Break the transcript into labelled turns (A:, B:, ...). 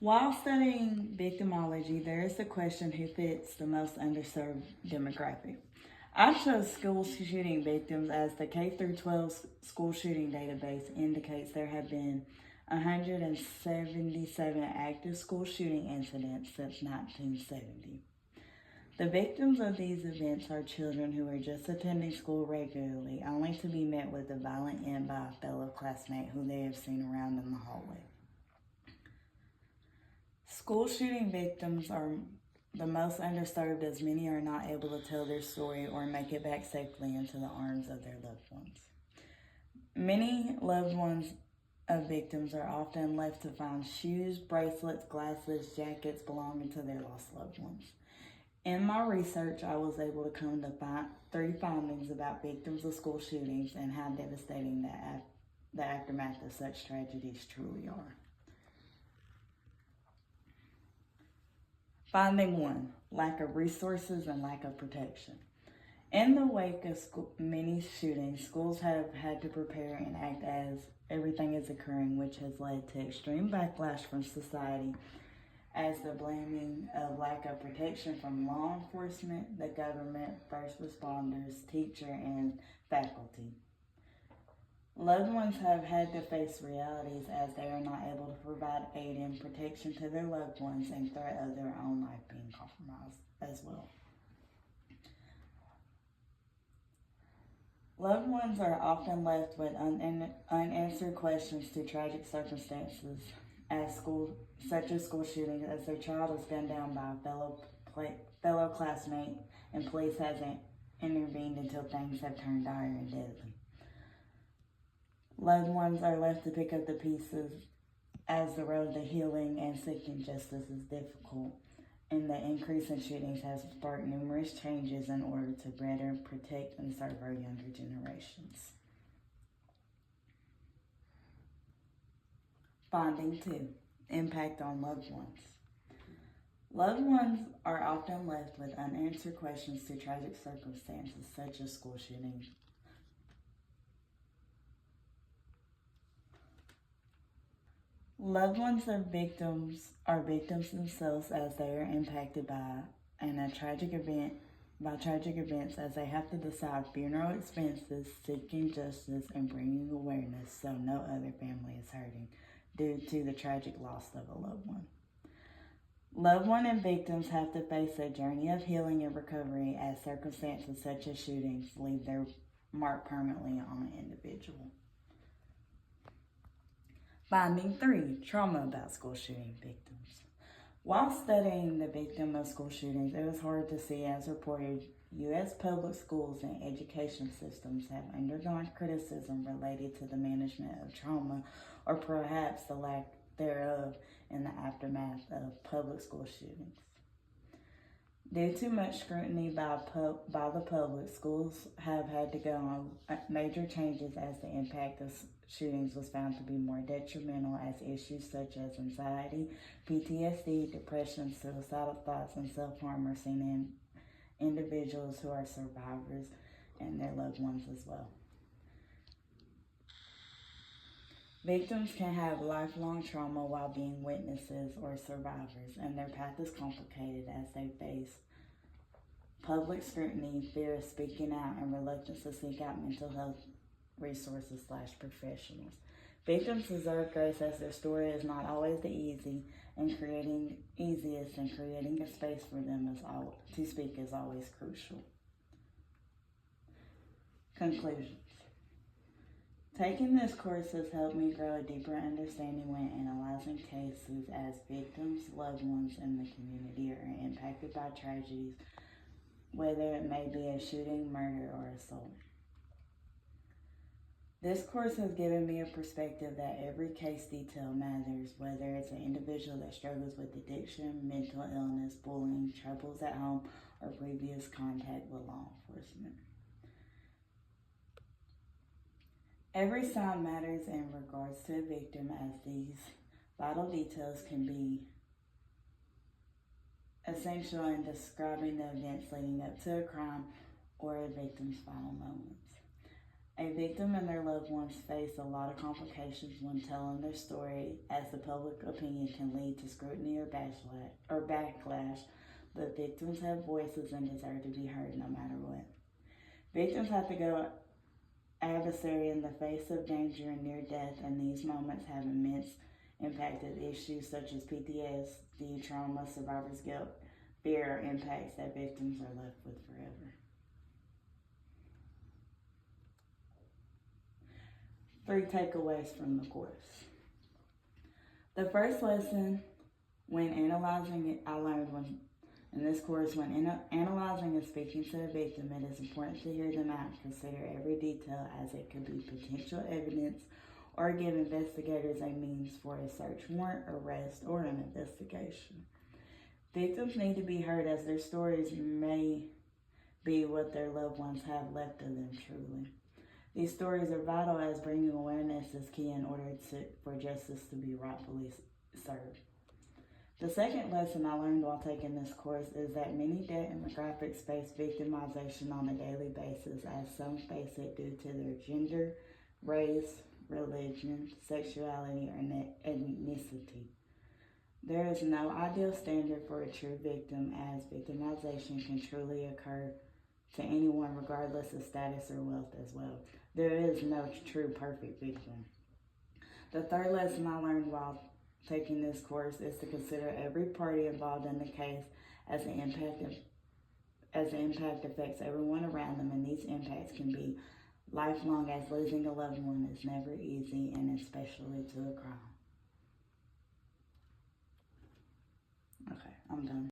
A: While studying victimology, there is the question who fits the most underserved demographic. I chose school shooting victims as the K through 12 school shooting database indicates there have been 177 active school shooting incidents since 1970. The victims of these events are children who are just attending school regularly, only to be met with a violent end by a fellow classmate who they have seen around in the hallway. School shooting victims are the most underserved as many are not able to tell their story or make it back safely into the arms of their loved ones. Many loved ones of victims are often left to find shoes, bracelets, glasses, jackets belonging to their lost loved ones. In my research, I was able to come to three findings about victims of school shootings and how devastating the aftermath of such tragedies truly are. Finding 1, lack of resources and lack of protection. In the wake of many shootings, schools have had to prepare and act as everything is occurring, which has led to extreme backlash from society as the blaming of lack of protection from law enforcement, the government, first responders, teacher, and faculty. Loved ones have had to face realities as they are not able to provide aid and protection to their loved ones and threat of their own life being compromised as well. Loved ones are often left with unanswered questions to tragic circumstances such as school shootings, as their child is gunned down by a fellow classmate and police hasn't intervened until things have turned dire and deadly. Loved ones are left to pick up the pieces as the road to healing and seeking justice is difficult, and the increase in shootings has sparked numerous changes in order to better protect and serve our younger generations. Finding 2, impact on loved ones. Loved ones are often left with unanswered questions to tragic circumstances such as school shootings. Loved ones are victims themselves as they are impacted by tragic events as they have to decide funeral expenses, seeking justice, and bringing awareness so no other family is hurting due to the tragic loss of a loved one. Loved one and victims have to face a journey of healing and recovery as circumstances such as shootings leave their mark permanently on an individual. Finding 3, trauma about school shooting victims. While studying the victim of school shootings, it was hard to see, as reported, U.S. public schools and education systems have undergone criticism related to the management of trauma or perhaps the lack thereof in the aftermath of public school shootings. Due to much scrutiny by the public, schools have had to go on major changes as the impact of shootings was found to be more detrimental as issues such as anxiety, PTSD, depression, suicidal thoughts, and self-harm are seen in individuals who are survivors and their loved ones as well. Victims can have lifelong trauma while being witnesses or survivors, and their path is complicated as they face public scrutiny, fear of speaking out, and reluctance to seek out mental health resources / professionals. Victims deserve grace as their story is not always the easiest, and creating a space for them to speak is always crucial. Conclusions. Taking this course has helped me grow a deeper understanding when analyzing cases as victims, loved ones, and the community are impacted by tragedies, whether it may be a shooting, murder, or assault. This course has given me a perspective that every case detail matters, whether it's an individual that struggles with addiction, mental illness, bullying, troubles at home, or previous contact with law enforcement. Every sign matters in regards to a victim, as these vital details can be essential in describing the events leading up to a crime or a victim's final moments. A victim and their loved ones face a lot of complications when telling their story, as the public opinion can lead to scrutiny or backlash, but victims have voices and deserve to be heard no matter what. Victims have to go adversary in the face of danger and near death, and these moments have immense impacted issues such as PTSD, trauma, survivor's guilt, fear, or impacts that victims are left with forever. 3 takeaways from the course. The first lesson I learned in this course, when analyzing and speaking to a victim, it is important to hear them out and consider every detail, as it could be potential evidence or give investigators a means for a search warrant, arrest, or an investigation. Victims need to be heard, as their stories may be what their loved ones have left of them truly. These stories are vital, as bringing awareness is key in order for justice to be rightfully served. The second lesson I learned while taking this course is that many demographics face victimization on a daily basis, as some face it due to their gender, race, religion, sexuality, or ethnicity. There is no ideal standard for a true victim, as victimization can truly occur to anyone regardless of status or wealth as well. There is no true perfect victim. The third lesson I learned while taking this course is to consider every party involved in the case, as the impact affects everyone around them, and these impacts can be lifelong, as losing a loved one is never easy, and especially to a crime. Okay, I'm done.